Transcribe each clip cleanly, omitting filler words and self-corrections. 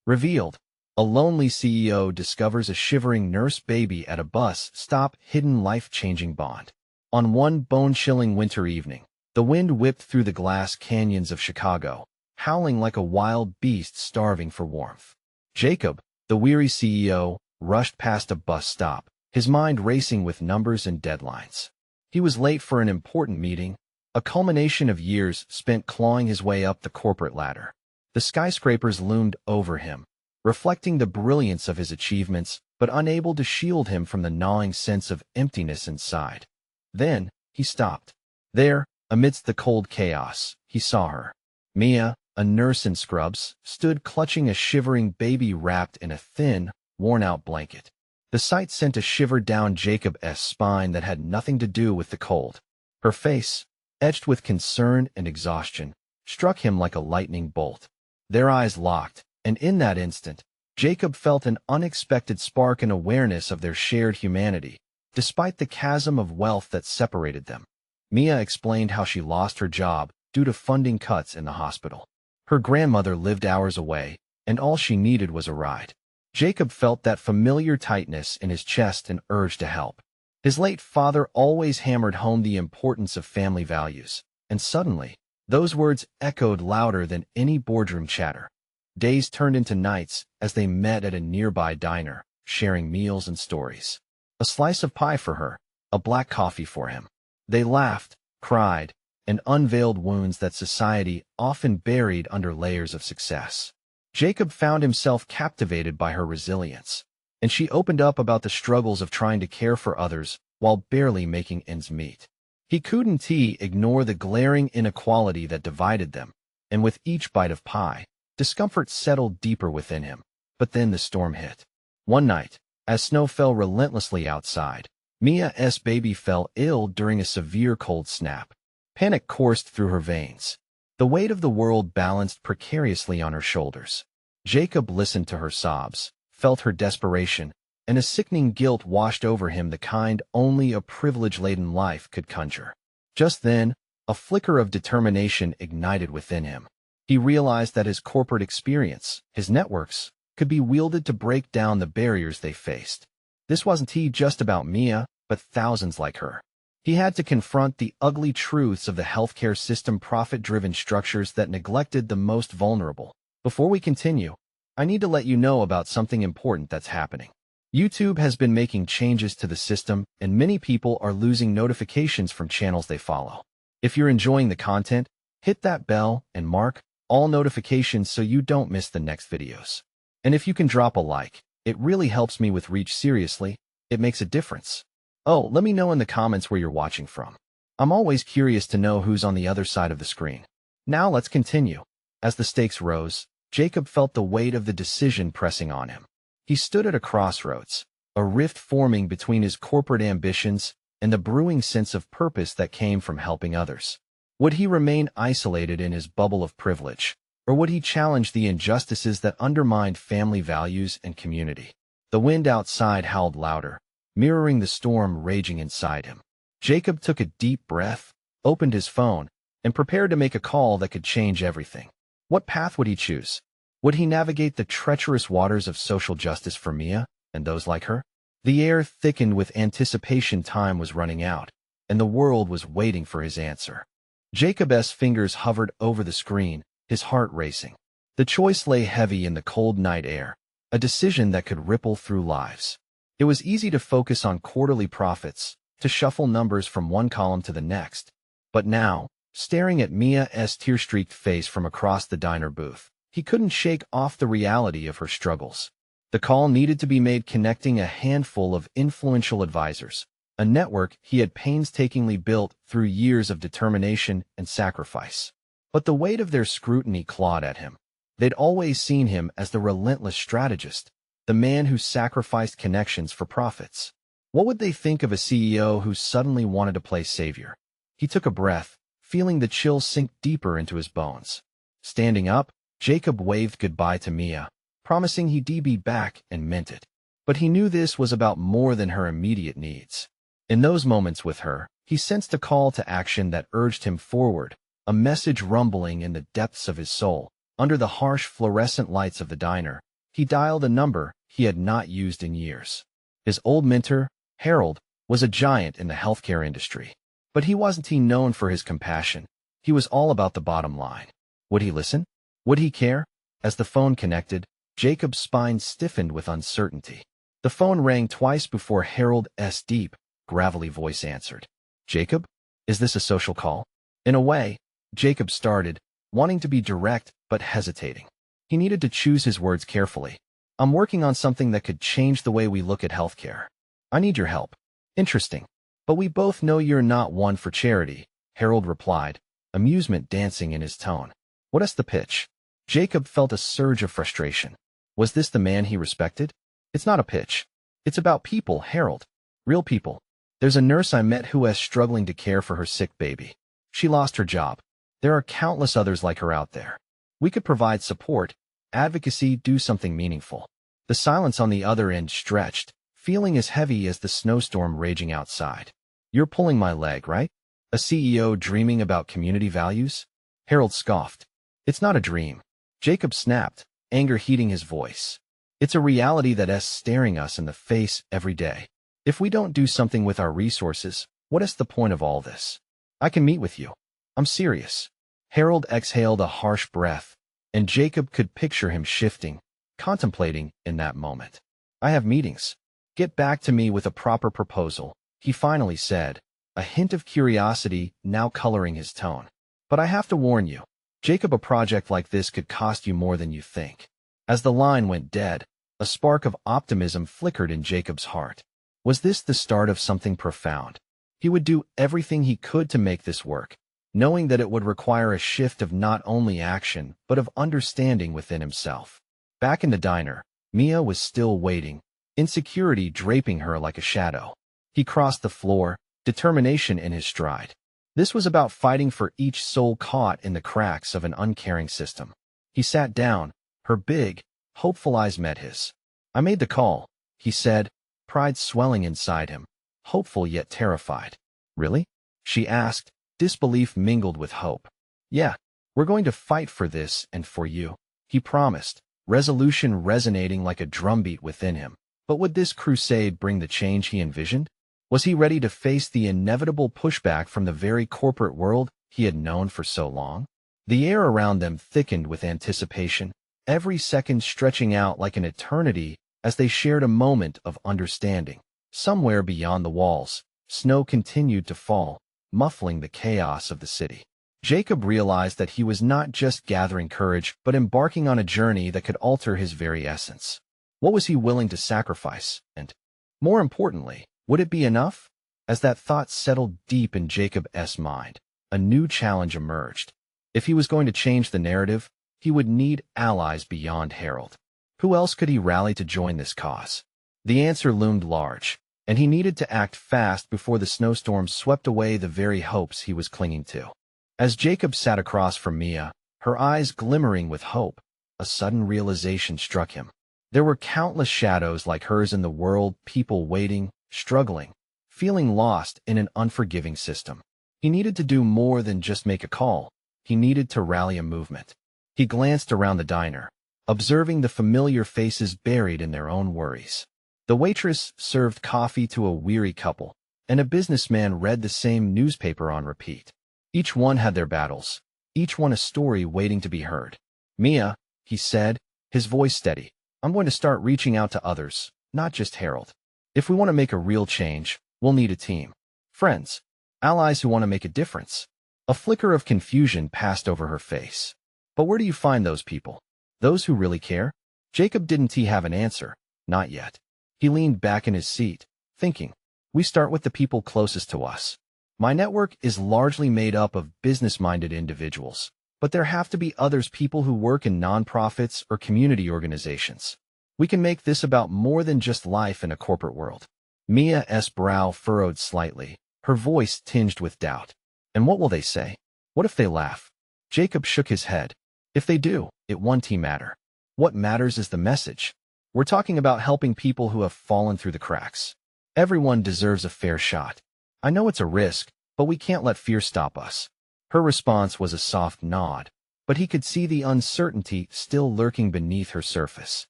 Revealed. A lonely CEO discovers a shivering nurse baby at a bus stop, hidden life-changing bond. On one bone-chilling winter evening, the wind whipped through the glass canyons of Chicago, howling like a wild beast starving for warmth. Jacob, the weary CEO, rushed past a bus stop, his mind racing with numbers and deadlines. He was late for an important meeting, a culmination of years spent clawing his way up the corporate ladder. The skyscrapers loomed over him, reflecting the brilliance of his achievements, but unable to shield him from the gnawing sense of emptiness inside. Then, he stopped. There, amidst the cold chaos, he saw her. Mia, a nurse in scrubs, stood clutching a shivering baby wrapped in a thin, worn-out blanket. The sight sent a shiver down Jacob's spine that had nothing to do with the cold. Her face, etched with concern and exhaustion, struck him like a lightning bolt. Their eyes locked, and in that instant, Jacob felt an unexpected spark in awareness of their shared humanity, despite the chasm of wealth that separated them. Mia explained how she lost her job due to funding cuts in the hospital. Her grandmother lived hours away, and all she needed was a ride. Jacob felt that familiar tightness in his chest and urged to help. His late father always hammered home the importance of family values, and suddenly, those words echoed louder than any boardroom chatter. Days turned into nights as they met at a nearby diner, sharing meals and stories. A slice of pie for her, a black coffee for him. They laughed, cried, and unveiled wounds that society often buried under layers of success. Jacob found himself captivated by her resilience, and she opened up about the struggles of trying to care for others while barely making ends meet. He couldn't ignore the glaring inequality that divided them, and with each bite of pie, discomfort settled deeper within him. But then the storm hit. One night, as snow fell relentlessly outside, Mia's baby fell ill during a severe cold snap. Panic coursed through her veins. The weight of the world balanced precariously on her shoulders. Jacob listened to her sobs, felt her desperation, and a sickening guilt washed over him, the kind only a privilege-laden life could conjure. Just then, a flicker of determination ignited within him. He realized that his corporate experience, his networks, could be wielded to break down the barriers they faced. This wasn't just about Mia, but thousands like her. He had to confront the ugly truths of the healthcare system, profit-driven structures that neglected the most vulnerable. Before we continue, I need to let you know about something important that's happening. YouTube has been making changes to the system, and many people are losing notifications from channels they follow. If you're enjoying the content, hit that bell and mark all notifications so you don't miss the next videos. And if you can drop a like, it really helps me with reach. Seriously, it makes a difference. Oh, let me know in the comments where you're watching from. I'm always curious to know who's on the other side of the screen. Now let's continue. As the stakes rose, Jacob felt the weight of the decision pressing on him. He stood at a crossroads, a rift forming between his corporate ambitions and the brewing sense of purpose that came from helping others. Would he remain isolated in his bubble of privilege, or would he challenge the injustices that undermined family values and community? The wind outside howled louder, mirroring the storm raging inside him. Jacob took a deep breath, opened his phone, and prepared to make a call that could change everything. What path would he choose? Would he navigate the treacherous waters of social justice for Mia and those like her? The air thickened with anticipation. Time was running out, and the world was waiting for his answer. Jacob's fingers hovered over the screen, his heart racing. The choice lay heavy in the cold night air, a decision that could ripple through lives. It was easy to focus on quarterly profits, to shuffle numbers from one column to the next. But now, staring at Mia's tear-streaked face from across the diner booth, he couldn't shake off the reality of her struggles. The call needed to be made, connecting a handful of influential advisors, a network he had painstakingly built through years of determination and sacrifice. But the weight of their scrutiny clawed at him. They'd always seen him as the relentless strategist, the man who sacrificed connections for profits. What would they think of a CEO who suddenly wanted to play savior? He took a breath, feeling the chill sink deeper into his bones. Standing up, Jacob waved goodbye to Mia, promising he'd be back, and meant it. But he knew this was about more than her immediate needs. In those moments with her, he sensed a call to action that urged him forward, a message rumbling in the depths of his soul. Under the harsh fluorescent lights of the diner, He dialed a number he had not used in years. His old mentor, Harold, was a giant in the healthcare industry. But he wasn't known for his compassion. He was all about the bottom line. Would he listen? Would he care? As the phone connected, Jacob's spine stiffened with uncertainty. The phone rang twice before Harold's deep, gravelly voice answered. Jacob? Is this a social call? In a way, Jacob started, wanting to be direct but hesitating. He needed to choose his words carefully. I'm working on something that could change the way we look at healthcare. I need your help. Interesting. But we both know you're not one for charity, Harold replied, amusement dancing in his tone. What is the pitch? Jacob felt a surge of frustration. Was this the man he respected? It's not a pitch. It's about people, Harold. Real people. There's a nurse I met who is struggling to care for her sick baby. She lost her job. There are countless others like her out there. We could provide support, advocacy, do something meaningful. The silence on the other end stretched, feeling as heavy as the snowstorm raging outside. You're pulling my leg, right? A CEO dreaming about community values? Harold scoffed. It's not a dream. Jacob snapped, anger heating his voice. It's a reality that's staring us in the face every day. If we don't do something with our resources, what is the point of all this? I can meet with you. I'm serious. Harold exhaled a harsh breath, and Jacob could picture him shifting, contemplating in that moment. I have meetings. Get back to me with a proper proposal, he finally said, a hint of curiosity now coloring his tone. But I have to warn you, Jacob, a project like this could cost you more than you think. As the line went dead, a spark of optimism flickered in Jacob's heart. Was this the start of something profound? He would do everything he could to make this work, knowing that it would require a shift of not only action, but of understanding within himself. Back in the diner, Mia was still waiting, insecurity draping her like a shadow. He crossed the floor, determination in his stride. This was about fighting for each soul caught in the cracks of an uncaring system. He sat down, her big, hopeful eyes met his. I made the call, he said, pride swelling inside him, hopeful yet terrified. Really? She asked, disbelief mingled with hope. Yeah, we're going to fight for this and for you, he promised, resolution resonating like a drumbeat within him. But would this crusade bring the change he envisioned? Was he ready to face the inevitable pushback from the very corporate world he had known for so long? The air around them thickened with anticipation, every second stretching out like an eternity as they shared a moment of understanding. Somewhere beyond the walls, snow continued to fall, muffling the chaos of the city. Jacob realized that he was not just gathering courage, but embarking on a journey that could alter his very essence. What was he willing to sacrifice? And, more importantly, would it be enough? As that thought settled deep in Jacob's mind, a new challenge emerged. If he was going to change the narrative, he would need allies beyond Harold. Who else could he rally to join this cause? The answer loomed large, and he needed to act fast before the snowstorm swept away the very hopes he was clinging to. As Jacob sat across from Mia, her eyes glimmering with hope, a sudden realization struck him. There were countless shadows like hers in the world, people waiting, struggling, feeling lost in an unforgiving system. He needed to do more than just make a call. He needed to rally a movement. He glanced around the diner, observing the familiar faces buried in their own worries. The waitress served coffee to a weary couple, and a businessman read the same newspaper on repeat. Each one had their battles, each one a story waiting to be heard. Mia, he said, his voice steady, I'm going to start reaching out to others, not just Harold. If we want to make a real change, we'll need a team. Friends, allies who want to make a difference. A flicker of confusion passed over her face. But where do you find those people? Those who really care? Jacob didn't have an answer, not yet. He leaned back in his seat, thinking, we start with the people closest to us. My network is largely made up of business-minded individuals, but there have to be others, people who work in nonprofits or community organizations. We can make this about more than just life in a corporate world. Mia's brow furrowed slightly, her voice tinged with doubt. And what will they say? What if they laugh? Jacob shook his head. If they do, it won't matter. What matters is the message. We're talking about helping people who have fallen through the cracks. Everyone deserves a fair shot. I know it's a risk, but we can't let fear stop us. Her response was a soft nod, but he could see the uncertainty still lurking beneath her surface.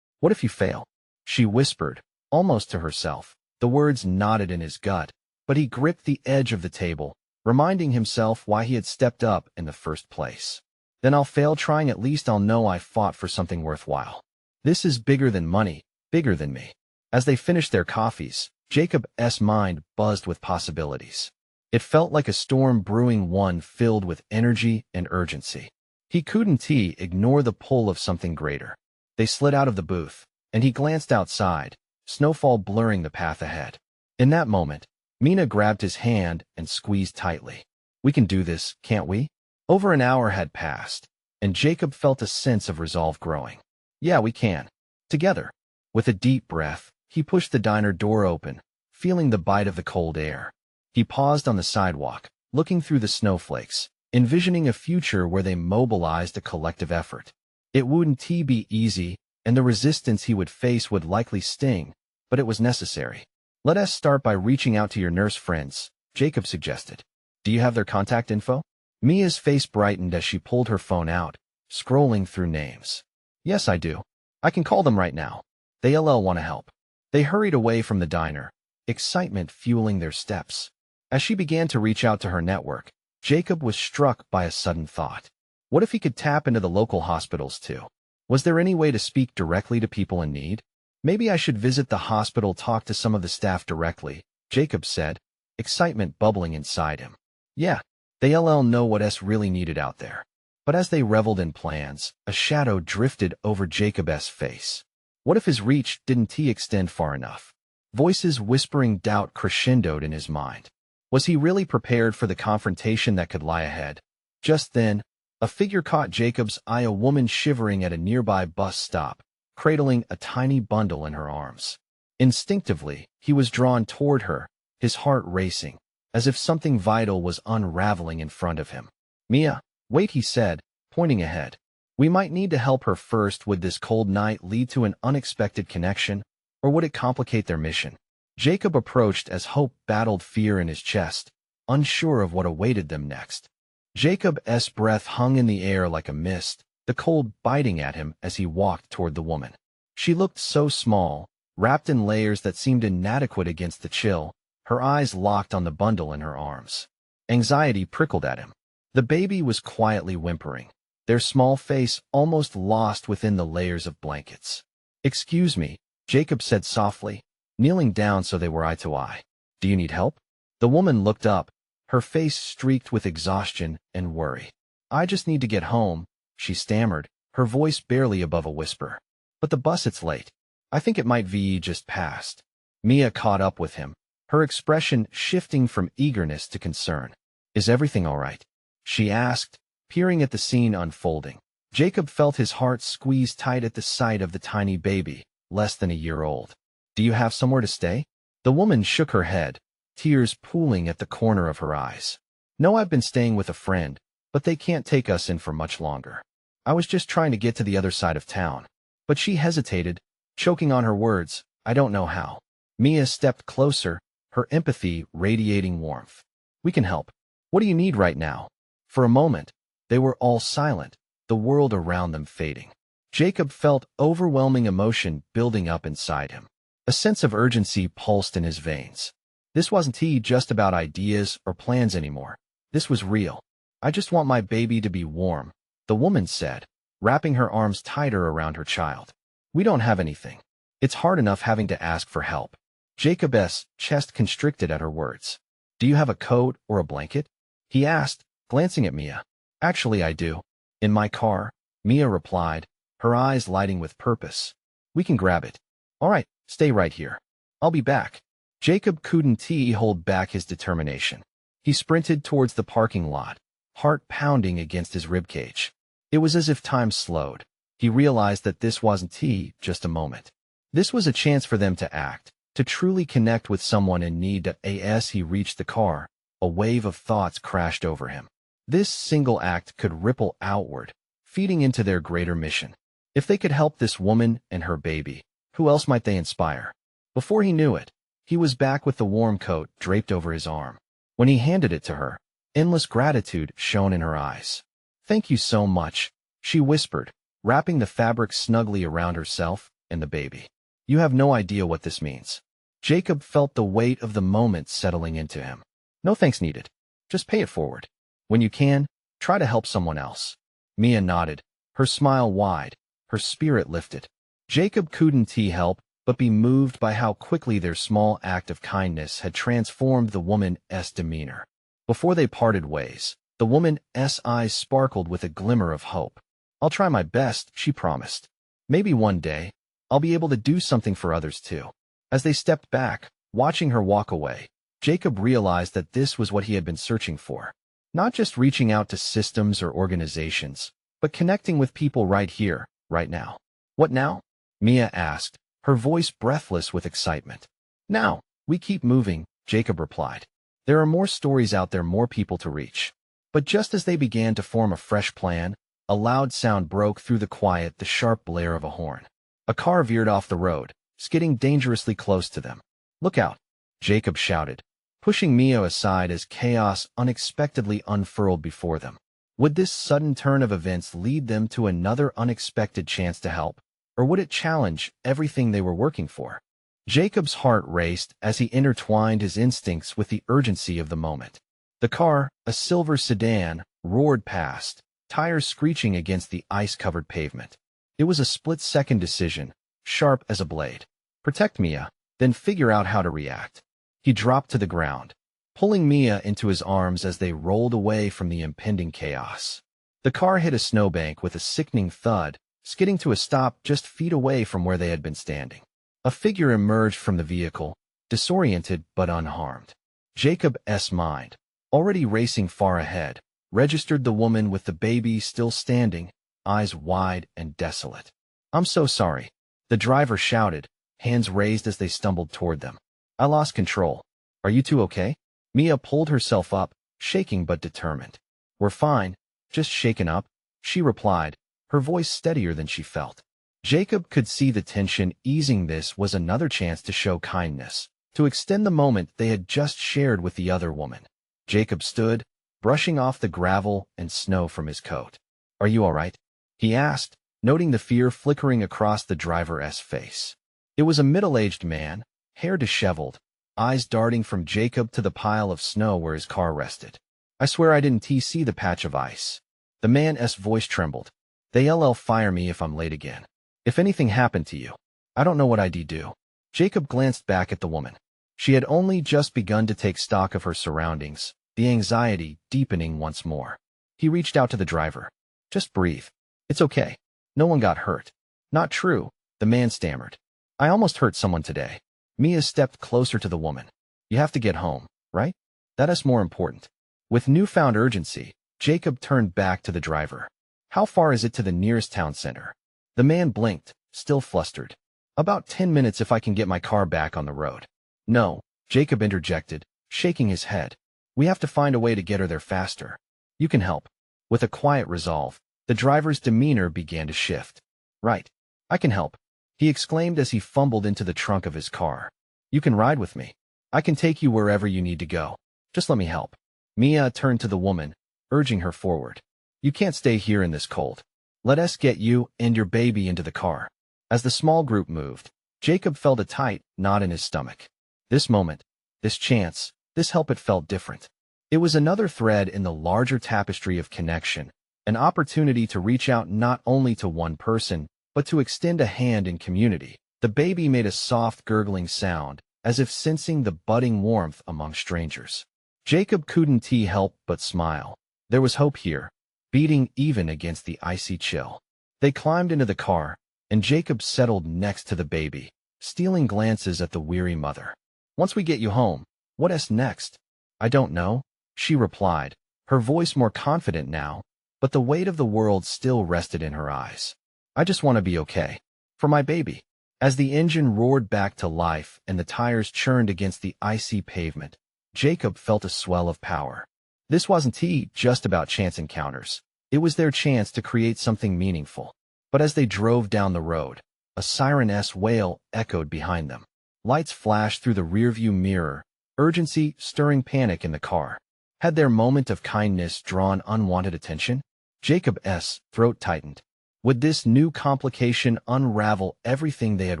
What if you fail? She whispered, almost to herself. The words knotted in his gut, but he gripped the edge of the table, reminding himself why he had stepped up in the first place. Then I'll fail trying, at least I'll know I fought for something worthwhile. This is bigger than money, bigger than me. As they finished their coffees, Jacob's mind buzzed with possibilities. It felt like a storm brewing, one filled with energy and urgency. He couldn't ignore the pull of something greater. They slid out of the booth, and he glanced outside, snowfall blurring the path ahead. In that moment, Mina grabbed his hand and squeezed tightly. We can do this, can't we? Over an hour had passed, and Jacob felt a sense of resolve growing. Yeah, we can. Together. With a deep breath, he pushed the diner door open, feeling the bite of the cold air. He paused on the sidewalk, looking through the snowflakes, envisioning a future where they mobilized a collective effort. It wouldn't be easy, and the resistance he would face would likely sting, but it was necessary. Let us start by reaching out to your nurse friends, Jacob suggested. Do you have their contact info? Mia's face brightened as she pulled her phone out, scrolling through names. Yes, I do. I can call them right now. They want to help. They hurried away from the diner, excitement fueling their steps. As she began to reach out to her network, Jacob was struck by a sudden thought. What if he could tap into the local hospitals too? Was there any way to speak directly to people in need? Maybe I should visit the hospital, talk to some of the staff directly, Jacob said, excitement bubbling inside him. Yeah, they know what's really needed out there. But as they reveled in plans, a shadow drifted over Jacob's face. What if his reach didn't extend far enough? Voices whispering doubt crescendoed in his mind. Was he really prepared for the confrontation that could lie ahead? Just then, a figure caught Jacob's eye, a woman shivering at a nearby bus stop, cradling a tiny bundle in her arms. Instinctively, he was drawn toward her, his heart racing, as if something vital was unraveling in front of him. Mia, wait, he said, pointing ahead. We might need to help her first. Would this cold night lead to an unexpected connection, or would it complicate their mission? Jacob approached as hope battled fear in his chest, unsure of what awaited them next. Jacob's breath hung in the air like a mist, the cold biting at him as he walked toward the woman. She looked so small, wrapped in layers that seemed inadequate against the chill, her eyes locked on the bundle in her arms. Anxiety prickled at him. The baby was quietly whimpering, their small face almost lost within the layers of blankets. Excuse me, Jacob said softly, kneeling down so they were eye to eye. Do you need help? The woman looked up, her face streaked with exhaustion and worry. I just need to get home, she stammered, her voice barely above a whisper. But the bus, it's late. I think it might be just passed. Mia caught up with him, her expression shifting from eagerness to concern. Is everything all right? She asked, peering at the scene unfolding. Jacob felt his heart squeeze tight at the sight of the tiny baby, less than a year old. Do you have somewhere to stay? The woman shook her head, tears pooling at the corner of her eyes. No, I've been staying with a friend, but they can't take us in for much longer. I was just trying to get to the other side of town. But she hesitated, choking on her words. I don't know how. Mia stepped closer, her empathy radiating warmth. We can help. What do you need right now? For a moment, they were all silent, the world around them fading. Jacob felt overwhelming emotion building up inside him. A sense of urgency pulsed in his veins. This wasn't just about ideas or plans anymore. This was real. I just want my baby to be warm, the woman said, wrapping her arms tighter around her child. We don't have anything. It's hard enough having to ask for help. Jacob's chest constricted at her words. Do you have a coat or a blanket? He asked, glancing at Mia. Actually, I do. In my car, Mia replied, her eyes lighting with purpose. We can grab it. All right, stay right here. I'll be back. Jacob couldn't hold back his determination. He sprinted towards the parking lot, heart pounding against his ribcage. It was as if time slowed. He realized that this wasn't just a moment. This was a chance for them to act, to truly connect with someone in need. As he reached the car, a wave of thoughts crashed over him. This single act could ripple outward, feeding into their greater mission. If they could help this woman and her baby, who else might they inspire? Before he knew it, he was back with the warm coat draped over his arm. When he handed it to her, endless gratitude shone in her eyes. Thank you so much, she whispered, wrapping the fabric snugly around herself, and the baby. You have no idea what this means. Jacob felt the weight of the moment settling into him. No thanks needed. Just pay it forward. When you can, try to help someone else. Mia nodded, her smile wide, her spirit lifted. Jacob couldn't help but be moved by how quickly their small act of kindness had transformed the woman's demeanor. Before they parted ways, the woman's eyes sparkled with a glimmer of hope. I'll try my best, she promised. Maybe one day, I'll be able to do something for others too. As they stepped back, watching her walk away, Jacob realized that this was what he had been searching for. Not just reaching out to systems or organizations, but connecting with people right here, right now. What now? Mia asked, her voice breathless with excitement. Now, we keep moving, Jacob replied. There are more stories out there, more people to reach. But just as they began to form a fresh plan, a loud sound broke through the quiet, the sharp blare of a horn. A car veered off the road, skidding dangerously close to them. Look out, Jacob shouted, pushing Mia aside as chaos unexpectedly unfurled before them. Would this sudden turn of events lead them to another unexpected chance to help? Or would it challenge everything they were working for? Jacob's heart raced as he intertwined his instincts with the urgency of the moment. The car, a silver sedan, roared past, tires screeching against the ice-covered pavement. It was a split-second decision, sharp as a blade. Protect Mia, then figure out how to react. He dropped to the ground, pulling Mia into his arms as they rolled away from the impending chaos. The car hit a snowbank with a sickening thud, skidding to a stop just feet away from where they had been standing. A figure emerged from the vehicle, disoriented but unharmed. Jacob's mind, already racing far ahead, registered the woman with the baby still standing, eyes wide and desolate. I'm so sorry, the driver shouted, hands raised as they stumbled toward them. I lost control. Are you two okay? Mia pulled herself up, shaking but determined. We're fine, just shaken up, she replied, her voice steadier than she felt. Jacob could see the tension easing. This was another chance to show kindness, to extend the moment they had just shared with the other woman. Jacob stood, brushing off the gravel and snow from his coat. Are you all right? He asked, noting the fear flickering across the driver's face. It was a middle-aged man, hair disheveled, eyes darting from Jacob to the pile of snow where his car rested. I swear I didn't see the patch of ice. The man's voice trembled. They'll fire me if I'm late again. If anything happened to you, I don't know what I'd do. Jacob glanced back at the woman. She had only just begun to take stock of her surroundings, the anxiety deepening once more. He reached out to the driver. Just breathe. It's okay. No one got hurt. Not true, the man stammered. I almost hurt someone today. Mia stepped closer to the woman. You have to get home, right? That is more important. With newfound urgency, Jacob turned back to the driver. How far is it to the nearest town center? The man blinked, still flustered. About 10 minutes if I can get my car back on the road. No, Jacob interjected, shaking his head. We have to find a way to get her there faster. You can help. With a quiet resolve, the driver's demeanor began to shift. Right. I can help, he exclaimed as he fumbled into the trunk of his car. You can ride with me. I can take you wherever you need to go. Just let me help. Mia turned to the woman, urging her forward. You can't stay here in this cold. Let us get you and your baby into the car. As the small group moved, Jacob felt a tight knot in his stomach. This moment, this chance, this help, it felt different. It was another thread in the larger tapestry of connection, an opportunity to reach out not only to one person, but to extend a hand in community. The baby made a soft gurgling sound, as if sensing the budding warmth among strangers. Jacob couldn't help but smile. There was hope here, beating even against the icy chill. They climbed into the car, and Jacob settled next to the baby, stealing glances at the weary mother. Once we get you home, what's next? I don't know, she replied, her voice more confident now, but the weight of the world still rested in her eyes. I just want to be okay. For my baby. As the engine roared back to life and the tires churned against the icy pavement, Jacob felt a swell of power. This wasn't just about chance encounters. It was their chance to create something meaningful. But as they drove down the road, a siren's wail echoed behind them. Lights flashed through the rearview mirror, urgency stirring panic in the car. Had their moment of kindness drawn unwanted attention? Jacob's throat tightened. Would this new complication unravel everything they had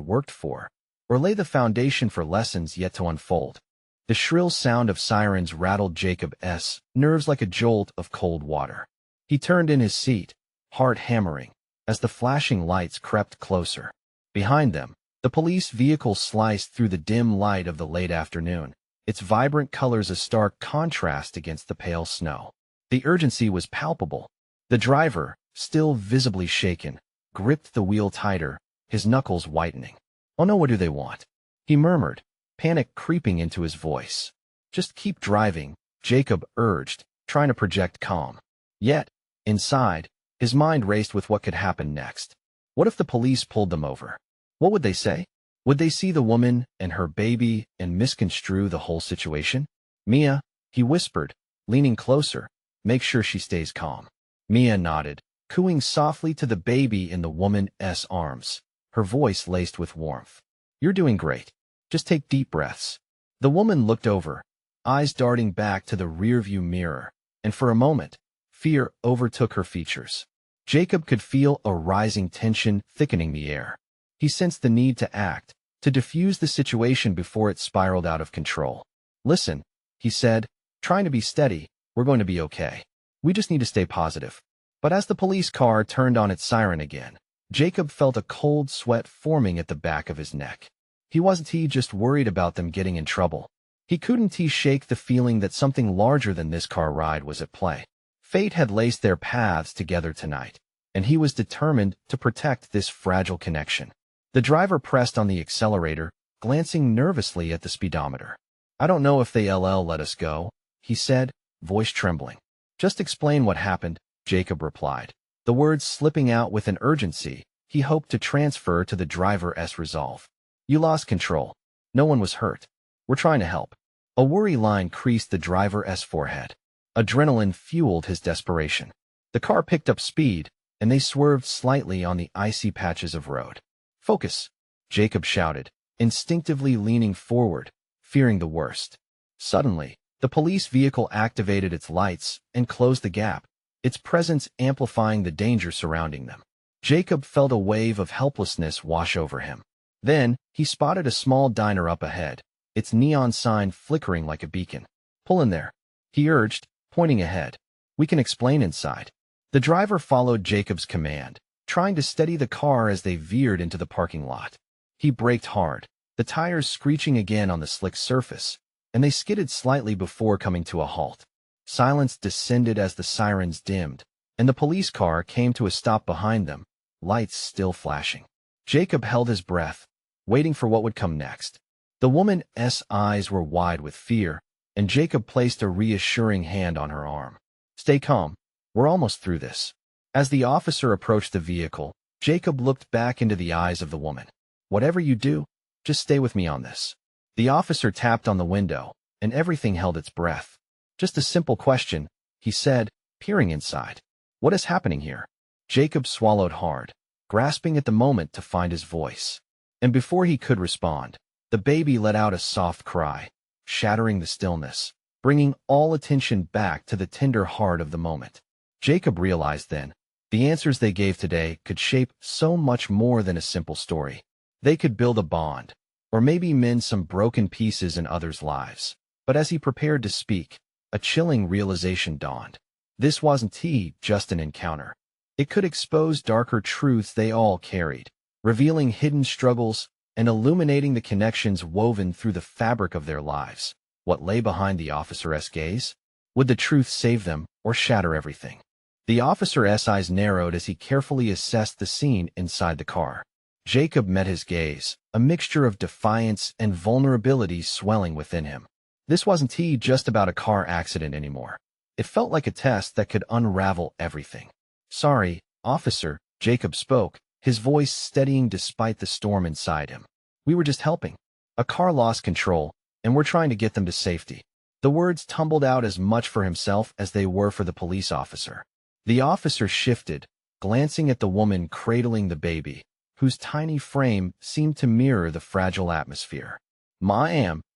worked for, or lay the foundation for lessons yet to unfold? The shrill sound of sirens rattled Jacob's nerves like a jolt of cold water. He turned in his seat, heart hammering, as the flashing lights crept closer. Behind them, the police vehicle sliced through the dim light of the late afternoon, its vibrant colors a stark contrast against the pale snow. The urgency was palpable. The driver, still visibly shaken, gripped the wheel tighter, his knuckles whitening. "Oh no, what do they want?" he murmured, panic creeping into his voice. "Just keep driving," Jacob urged, trying to project calm. Yet, inside, his mind raced with what could happen next. What if the police pulled them over? What would they say? Would they see the woman and her baby and misconstrue the whole situation? "Mia," he whispered, leaning closer, "make sure she stays calm." Mia nodded, cooing softly to the baby in the woman's arms, her voice laced with warmth. "You're doing great. Just take deep breaths." The woman looked over, eyes darting back to the rearview mirror, and for a moment, fear overtook her features. Jacob could feel a rising tension thickening the air. He sensed the need to act, to defuse the situation before it spiraled out of control. "Listen," he said, trying to be steady, "we're going to be okay. We just need to stay positive." But as the police car turned on its siren again, Jacob felt a cold sweat forming at the back of his neck. He wasn't just worried about them getting in trouble. He couldn't shake the feeling that something larger than this car ride was at play. Fate had laced their paths together tonight, and he was determined to protect this fragile connection. The driver pressed on the accelerator, glancing nervously at the speedometer. "I don't know if they'll let us go," he said, voice trembling. "Just explain what happened," Jacob replied, the words slipping out with an urgency he hoped to transfer to the driver's resolve. "You lost control. No one was hurt. We're trying to help." A worry line creased the driver's forehead. Adrenaline fueled his desperation. The car picked up speed, and they swerved slightly on the icy patches of road. "Focus," Jacob shouted, instinctively leaning forward, fearing the worst. Suddenly, the police vehicle activated its lights and closed the gap, its presence amplifying the danger surrounding them. Jacob felt a wave of helplessness wash over him. Then, he spotted a small diner up ahead, its neon sign flickering like a beacon. "Pull in there," he urged, pointing ahead. "We can explain inside." The driver followed Jacob's command, trying to steady the car as they veered into the parking lot. He braked hard, the tires screeching again on the slick surface, and they skidded slightly before coming to a halt. Silence descended as the sirens dimmed, and the police car came to a stop behind them, lights still flashing. Jacob held his breath, waiting for what would come next. The woman's eyes were wide with fear, and Jacob placed a reassuring hand on her arm. "Stay calm. We're almost through this." As the officer approached the vehicle, Jacob looked back into the eyes of the woman. "Whatever you do, just stay with me on this." The officer tapped on the window, and everything held its breath. "Just a simple question," he said, peering inside. "What is happening here?" Jacob swallowed hard, grasping at the moment to find his voice. And before he could respond, the baby let out a soft cry, shattering the stillness, bringing all attention back to the tender heart of the moment. Jacob realized then, the answers they gave today could shape so much more than a simple story. They could build a bond, or maybe mend some broken pieces in others' lives. But as he prepared to speak, a chilling realization dawned. This wasn't just an encounter. It could expose darker truths they all carried, revealing hidden struggles and illuminating the connections woven through the fabric of their lives. What lay behind the officer's gaze? Would the truth save them or shatter everything? The officer's eyes narrowed as he carefully assessed the scene inside the car. Jacob met his gaze, a mixture of defiance and vulnerability swelling within him. This wasn't just about a car accident anymore. It felt like a test that could unravel everything. "Sorry, officer," Jacob spoke, his voice steadying despite the storm inside him. "We were just helping. A car lost control, and we're trying to get them to safety." The words tumbled out as much for himself as they were for the police officer. The officer shifted, glancing at the woman cradling the baby, whose tiny frame seemed to mirror the fragile atmosphere.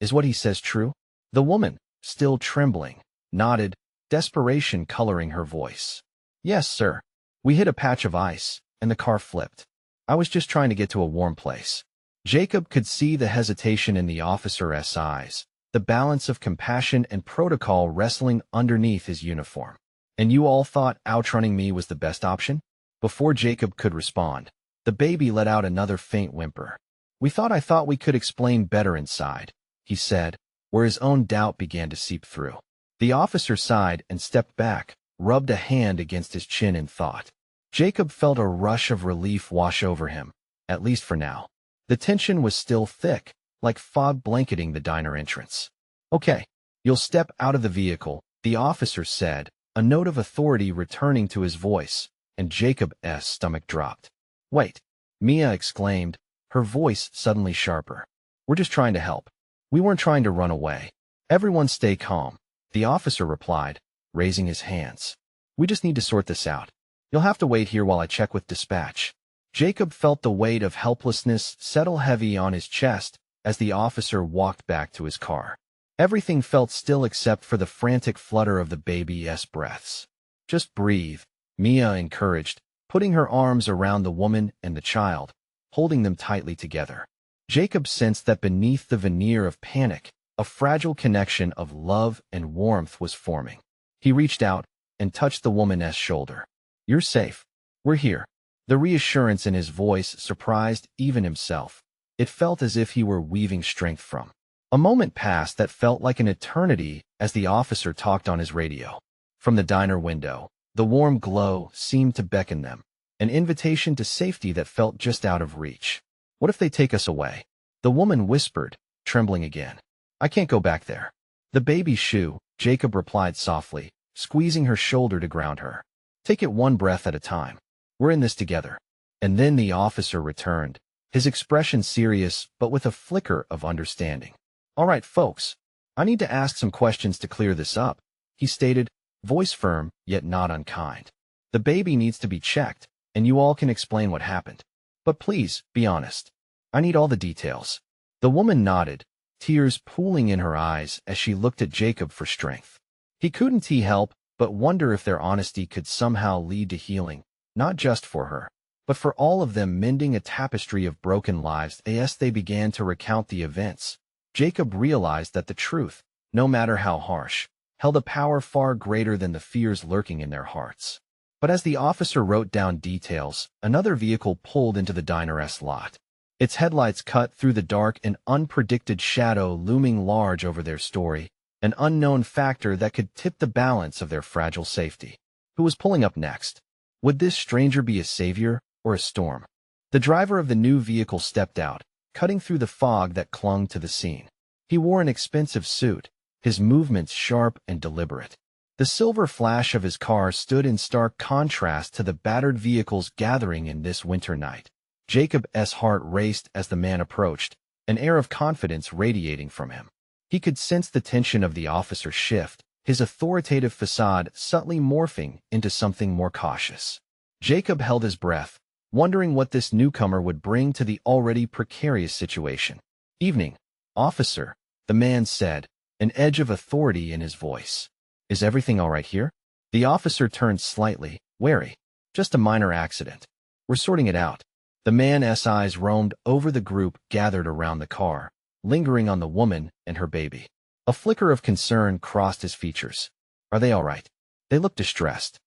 Is what he says true?" The woman, still trembling, nodded, desperation coloring her voice. "Yes, sir. We hit a patch of ice, and the car flipped. I was just trying to get to a warm place. Jacob could see the hesitation in the officer's eyes, the balance of compassion and protocol wrestling underneath his uniform. And you all thought outrunning me was the best option? Before Jacob could respond, the baby let out another faint whimper. I thought we could explain better inside, he said, where his own doubt began to seep through. The officer sighed and stepped back, rubbed a hand against his chin in thought. Jacob felt a rush of relief wash over him, at least for now. The tension was still thick, like fog blanketing the diner entrance. Okay, you'll step out of the vehicle, the officer said, a note of authority returning to his voice, and Jacob's stomach dropped. Wait, Mia exclaimed, her voice suddenly sharper. We're just trying to help. We weren't trying to run away. Everyone stay calm, the officer replied, raising his hands. We just need to sort this out. You'll have to wait here while I check with dispatch. Jacob felt the weight of helplessness settle heavy on his chest as the officer walked back to his car. Everything felt still except for the frantic flutter of the baby's breaths. Just breathe, Mia encouraged, putting her arms around the woman and the child, holding them tightly together. Jacob sensed that beneath the veneer of panic, a fragile connection of love and warmth was forming. He reached out and touched the woman's shoulder. You're safe. We're here. The reassurance in his voice surprised even himself. It felt as if he were weaving strength from. A moment passed that felt like an eternity as the officer talked on his radio. From the diner window, the warm glow seemed to beckon them, an invitation to safety that felt just out of reach. What if they take us away? The woman whispered, trembling again. I can't go back there. The baby shoe, Jacob replied softly, squeezing her shoulder to ground her. Take it one breath at a time. We're in this together. And then the officer returned, his expression serious but with a flicker of understanding. All right, folks, I need to ask some questions to clear this up, he stated, voice firm yet not unkind. The baby needs to be checked, and you all can explain what happened. But please, be honest. I need all the details. The woman nodded, tears pooling in her eyes as she looked at Jacob for strength. He couldn't help but wonder if their honesty could somehow lead to healing, not just for her, but for all of them, mending a tapestry of broken lives. As they began to recount the events, Jacob realized that the truth, no matter how harsh, held a power far greater than the fears lurking in their hearts. But as the officer wrote down details, another vehicle pulled into the diner's lot. Its headlights cut through the dark, an unpredicted shadow looming large over their story, an unknown factor that could tip the balance of their fragile safety. Who was pulling up next? Would this stranger be a savior or a storm? The driver of the new vehicle stepped out, cutting through the fog that clung to the scene. He wore an expensive suit, his movements sharp and deliberate. The silver flash of his car stood in stark contrast to the battered vehicles gathering in this winter night. Jacob's heart raced as the man approached, an air of confidence radiating from him. He could sense the tension of the officer's shift, his authoritative facade subtly morphing into something more cautious. Jacob held his breath, wondering what this newcomer would bring to the already precarious situation. Evening, officer, the man said, an edge of authority in his voice. Is everything all right here? The officer turned slightly, wary. Just a minor accident. We're sorting it out. The man's eyes roamed over the group gathered around the car, lingering on the woman and her baby. A flicker of concern crossed his features. Are they all right? They look distressed.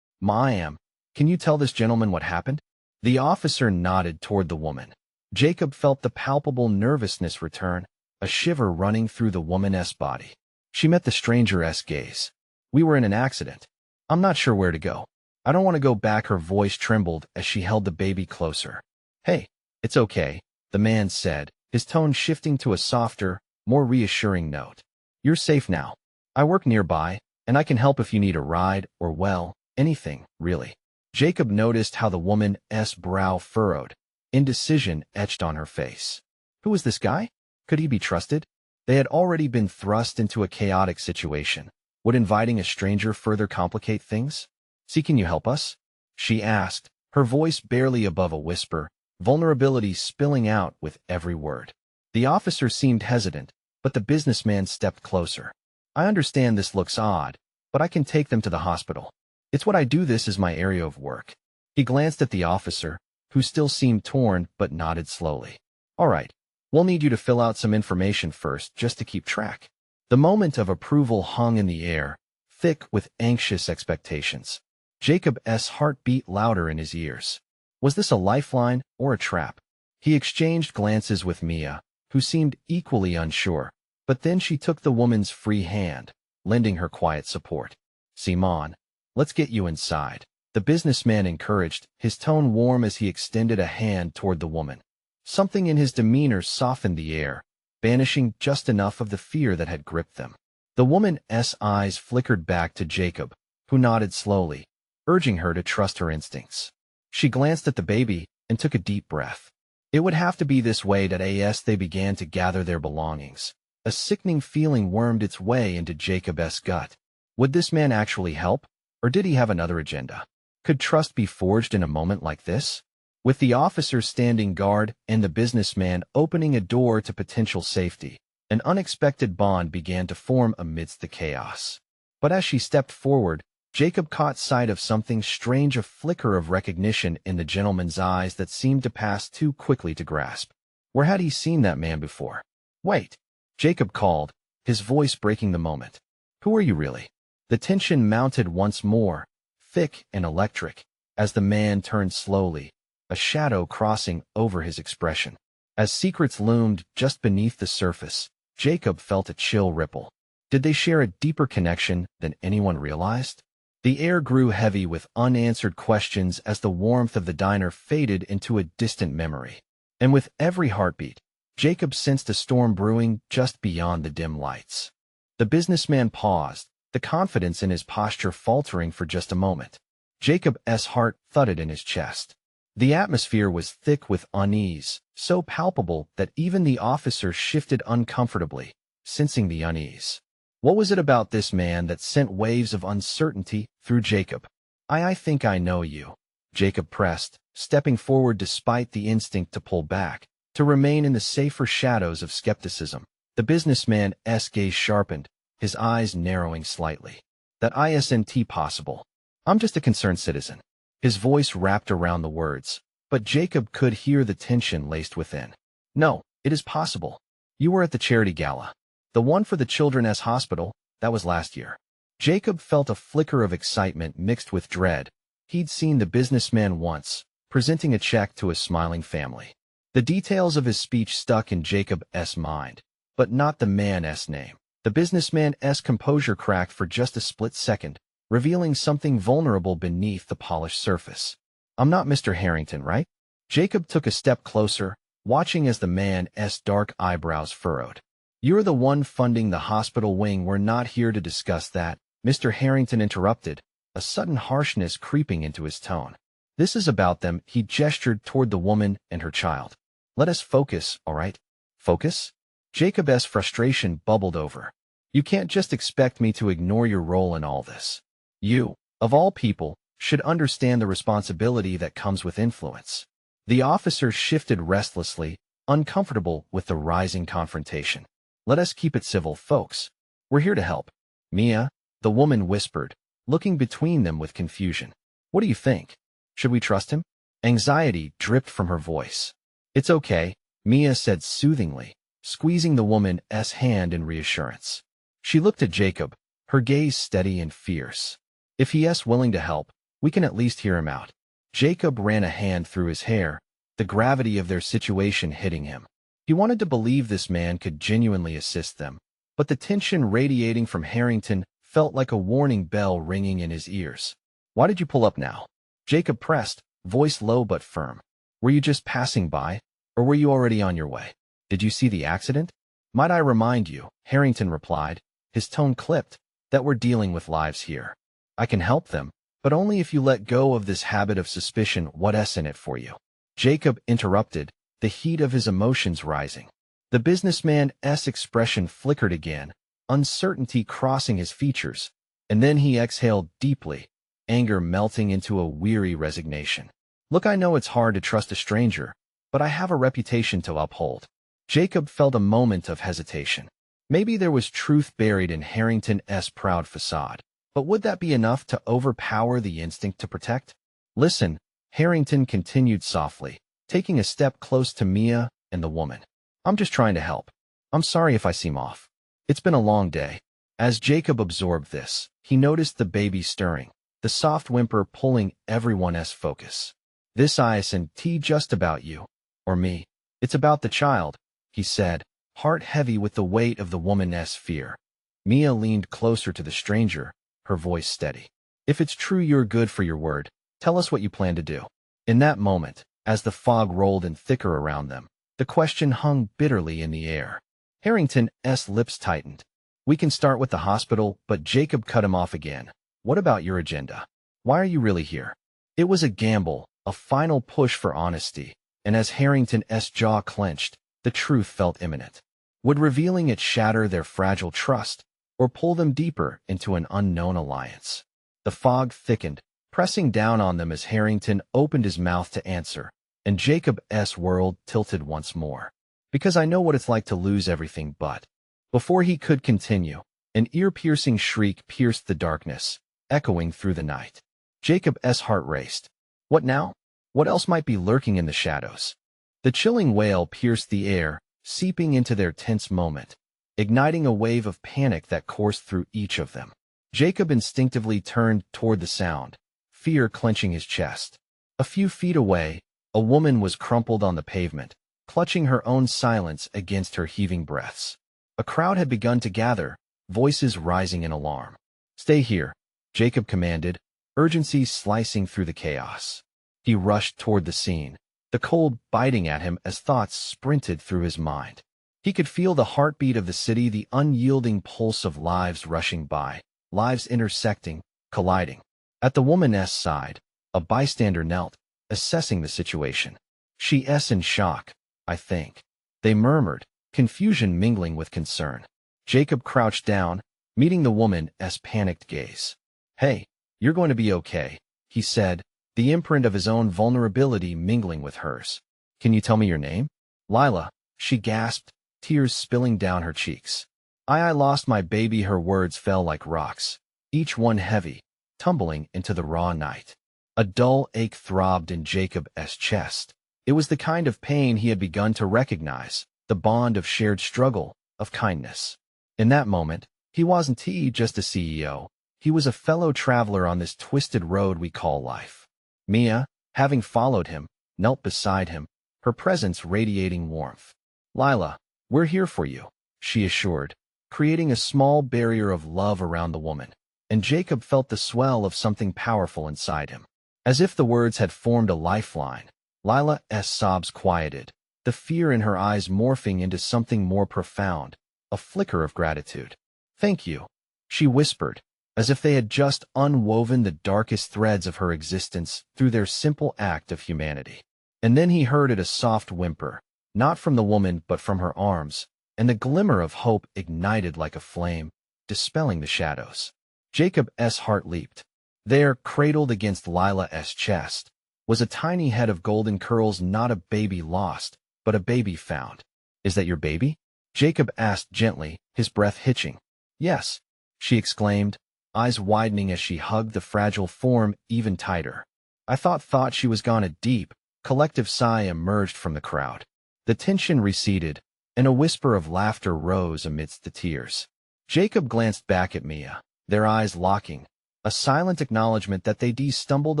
I am. Can you tell this gentleman what happened? The officer nodded toward the woman. Jacob felt the palpable nervousness return, a shiver running through the woman's body. She met the stranger's gaze. We were in an accident. I'm not sure where to go. I don't want to go back. Her voice trembled as she held the baby closer. Hey, it's okay, the man said, his tone shifting to a softer, more reassuring note. You're safe now. I work nearby, and I can help if you need a ride or, well, anything, really. Jacob noticed how the woman's brow furrowed, indecision etched on her face. Who was this guy? Could he be trusted? They had already been thrust into a chaotic situation. Would inviting a stranger further complicate things? See, can you help us? She asked, her voice barely above a whisper, vulnerability spilling out with every word. The officer seemed hesitant, but the businessman stepped closer. I understand this looks odd, but I can take them to the hospital. It's what I do. This is my area of work. He glanced at the officer, who still seemed torn but nodded slowly. All right, we'll need you to fill out some information first just to keep track. The moment of approval hung in the air, thick with anxious expectations. Jacob's heart beat louder in his ears. Was this a lifeline or a trap? He exchanged glances with Mia, who seemed equally unsure, but then she took the woman's free hand, lending her quiet support. Simon, let's get you inside. The businessman encouraged, his tone warm as he extended a hand toward the woman. Something in his demeanor softened the air, banishing just enough of the fear that had gripped them. The woman's eyes flickered back to Jacob, who nodded slowly, urging her to trust her instincts. She glanced at the baby and took a deep breath. It would have to be this way that as they began to gather their belongings. A sickening feeling wormed its way into Jacob's gut. Would this man actually help, or did he have another agenda? Could trust be forged in a moment like this? With the officer standing guard and the businessman opening a door to potential safety, an unexpected bond began to form amidst the chaos. But as she stepped forward, Jacob caught sight of something strange, a flicker of recognition in the gentleman's eyes that seemed to pass too quickly to grasp. Where had he seen that man before? Wait, Jacob called, his voice breaking the moment. Who are you really? The tension mounted once more, thick and electric, as the man turned slowly, a shadow crossing over his expression. As secrets loomed just beneath the surface, Jacob felt a chill ripple. Did they share a deeper connection than anyone realized? The air grew heavy with unanswered questions as the warmth of the diner faded into a distant memory. And with every heartbeat, Jacob sensed a storm brewing just beyond the dim lights. The businessman paused, the confidence in his posture faltering for just a moment. Jacob's heart thudded in his chest. The atmosphere was thick with unease, so palpable that even the officer shifted uncomfortably, sensing the unease. What was it about this man that sent waves of uncertainty through Jacob? I think I know you. Jacob pressed, stepping forward despite the instinct to pull back, to remain in the safer shadows of skepticism. The businessman's gaze sharpened, his eyes narrowing slightly. That isn't possible. I'm just a concerned citizen. His voice wrapped around the words, but Jacob could hear the tension laced within. No, it is possible. You were at the charity gala. The one for the children's hospital, that was last year. Jacob felt a flicker of excitement mixed with dread. He'd seen the businessman once, presenting a check to a smiling family. The details of his speech stuck in Jacob's mind, but not the man's name. The businessman's composure cracked for just a split second, revealing something vulnerable beneath the polished surface. I'm not Mr. Harrington, right? Jacob took a step closer, watching as the man's dark eyebrows furrowed. You're the one funding the hospital wing. We're not here to discuss that, Mr. Harrington interrupted, a sudden harshness creeping into his tone. This is about them. He gestured toward the woman and her child. Let us focus, all right? Focus? Jacob's frustration bubbled over. You can't just expect me to ignore your role in all this. You, of all people, should understand the responsibility that comes with influence. The officer shifted restlessly, uncomfortable with the rising confrontation. Let us keep it civil, folks. We're here to help. Mia, the woman whispered, looking between them with confusion. What do you think? Should we trust him? Anxiety dripped from her voice. It's okay, Mia said soothingly, squeezing the woman's hand in reassurance. She looked at Jacob, her gaze steady and fierce. If he is willing to help, we can at least hear him out. Jacob ran a hand through his hair, the gravity of their situation hitting him. He wanted to believe this man could genuinely assist them, but the tension radiating from Harrington felt like a warning bell ringing in his ears. Why did you pull up now? Jacob pressed, voice low but firm. Were you just passing by, or were you already on your way? Did you see the accident? Might I remind you, Harrington replied, his tone clipped, that we're dealing with lives here. I can help them, but only if you let go of this habit of suspicion. What's in it for you? Jacob interrupted, the heat of his emotions rising. The businessman's expression flickered again, uncertainty crossing his features, and then he exhaled deeply, anger melting into a weary resignation. Look, I know it's hard to trust a stranger, but I have a reputation to uphold. Jacob felt a moment of hesitation. Maybe there was truth buried in Harrington's proud facade, but would that be enough to overpower the instinct to protect? Listen, Harrington continued softly, taking a step close to Mia and the woman. I'm just trying to help. I'm sorry if I seem off. It's been a long day. As Jacob absorbed this, he noticed the baby stirring, the soft whimper pulling everyone's focus. This isn't just about you, or me. It's about the child, he said, heart heavy with the weight of the woman's fear. Mia leaned closer to the stranger, her voice steady. If it's true you're good for your word, tell us what you plan to do. In that moment, as the fog rolled in thicker around them, the question hung bitterly in the air. Harrington's lips tightened. We can start with the hospital, but Jacob cut him off again. What about your agenda? Why are you really here? It was a gamble, a final push for honesty, and as Harrington's jaw clenched, the truth felt imminent. Would revealing it shatter their fragile trust, or pull them deeper into an unknown alliance? The fog thickened, pressing down on them as Harrington opened his mouth to answer, and Jacob's world tilted once more. Because I know what it's like to lose everything but. Before he could continue, an ear-piercing shriek pierced the darkness, echoing through the night. Jacob's heart raced. What now? What else might be lurking in the shadows? The chilling wail pierced the air, seeping into their tense moment, igniting a wave of panic that coursed through each of them. Jacob instinctively turned toward the sound, fear clenching his chest. A few feet away, a woman was crumpled on the pavement, clutching her own silence against her heaving breaths. A crowd had begun to gather, voices rising in alarm. Stay here, Jacob commanded, urgency slicing through the chaos. He rushed toward the scene, the cold biting at him as thoughts sprinted through his mind. He could feel the heartbeat of the city, the unyielding pulse of lives rushing by, lives intersecting, colliding. At the woman's side, a bystander knelt, assessing the situation. She's in shock, I think. They murmured, confusion mingling with concern. Jacob crouched down, meeting the woman's panicked gaze. Hey, you're going to be okay, he said, the imprint of his own vulnerability mingling with hers. Can you tell me your name? Lila, she gasped, tears spilling down her cheeks. I lost my baby. Her words fell like rocks, each one heavy, tumbling into the raw night. A dull ache throbbed in Jacob's chest. It was the kind of pain he had begun to recognize, the bond of shared struggle, of kindness. In that moment, he wasn't just a CEO. He was a fellow traveler on this twisted road we call life. Mia, having followed him, knelt beside him, her presence radiating warmth. Lila, we're here for you, she assured, creating a small barrier of love around the woman, and Jacob felt the swell of something powerful inside him. As if the words had formed a lifeline, Lila's sobs quieted, the fear in her eyes morphing into something more profound, a flicker of gratitude. Thank you, she whispered, as if they had just unwoven the darkest threads of her existence through their simple act of humanity. And then he heard a soft whimper, not from the woman but from her arms, and the glimmer of hope ignited like a flame, dispelling the shadows. Jacob's heart leaped. There, cradled against Lila's chest, was a tiny head of golden curls, not a baby lost, but a baby found. Is that your baby? Jacob asked gently, his breath hitching. Yes, she exclaimed, eyes widening as she hugged the fragile form even tighter. I thought she was gone. A deep, collective sigh emerged from the crowd. The tension receded, and a whisper of laughter rose amidst the tears. Jacob glanced back at Mia, their eyes locking, a silent acknowledgement that they stumbled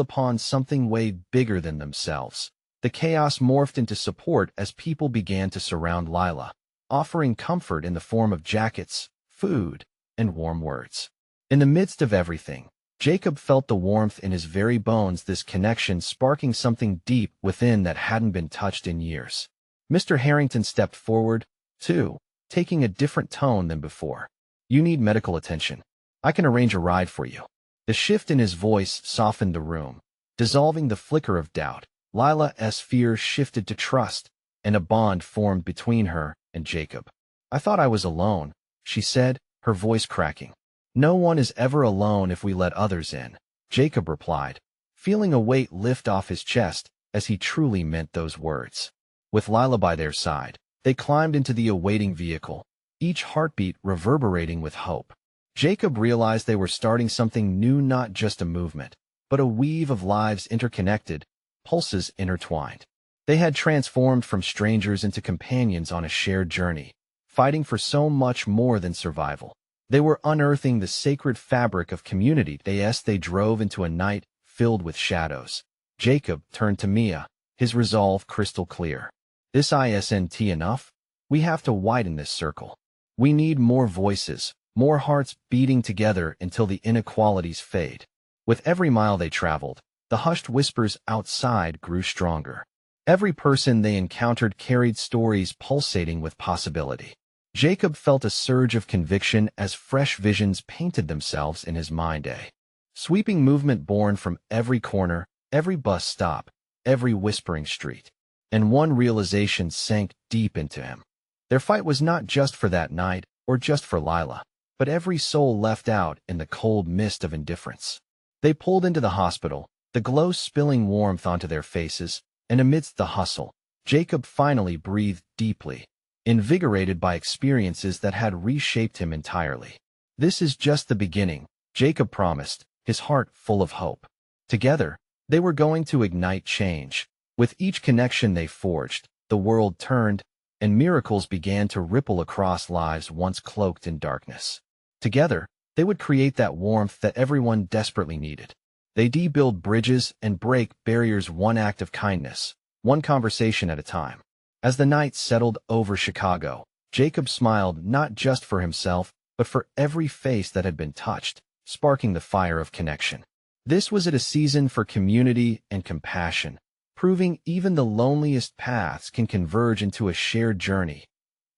upon something way bigger than themselves. The chaos morphed into support as people began to surround Lila, offering comfort in the form of jackets, food, and warm words. In the midst of everything, Jacob felt the warmth in his very bones, this connection sparking something deep within that hadn't been touched in years. Mr. Harrington stepped forward, too, taking a different tone than before. You need medical attention. I can arrange a ride for you. The shift in his voice softened the room, dissolving the flicker of doubt. Lila's fear shifted to trust, and a bond formed between her and Jacob. I thought I was alone, she said, her voice cracking. No one is ever alone if we let others in, Jacob replied, feeling a weight lift off his chest as he truly meant those words. With Lila by their side, they climbed into the awaiting vehicle, each heartbeat reverberating with hope. Jacob realized they were starting something new, not just a movement, but a weave of lives interconnected, pulses intertwined. They had transformed from strangers into companions on a shared journey, fighting for so much more than survival. They were unearthing the sacred fabric of community. They drove into a night filled with shadows. Jacob turned to Mia, his resolve crystal clear. This isn't enough. We have to widen this circle. We need more voices, more hearts beating together until the inequalities fade. With every mile they traveled, the hushed whispers outside grew stronger. Every person they encountered carried stories pulsating with possibility. Jacob felt a surge of conviction as fresh visions painted themselves in his mind. A sweeping movement born from every corner, every bus stop, every whispering street. And one realization sank deep into him. Their fight was not just for that night or just for Lila, but every soul left out in the cold mist of indifference. They pulled into the hospital, the glow spilling warmth onto their faces, and amidst the hustle, Jacob finally breathed deeply, invigorated by experiences that had reshaped him entirely. This is just the beginning, Jacob promised, his heart full of hope. Together, they were going to ignite change. With each connection they forged, the world turned, and miracles began to ripple across lives once cloaked in darkness. Together, they would create that warmth that everyone desperately needed. They'd build bridges and break barriers, one act of kindness, one conversation at a time. As the night settled over Chicago, Jacob smiled not just for himself, but for every face that had been touched, sparking the fire of connection. This was a season for community and compassion, proving even the loneliest paths can converge into a shared journey.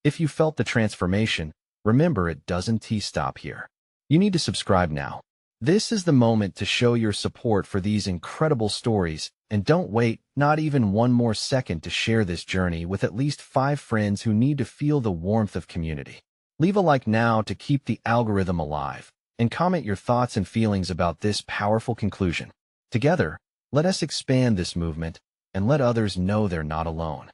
If you felt the transformation, remember it doesn't stop here. You need to subscribe now. This is the moment to show your support for these incredible stories, and don't wait not even one more second to share this journey with at least 5 friends who need to feel the warmth of community. Leave a like now to keep the algorithm alive, and comment your thoughts and feelings about this powerful conclusion. Together, let us expand this movement and let others know they're not alone.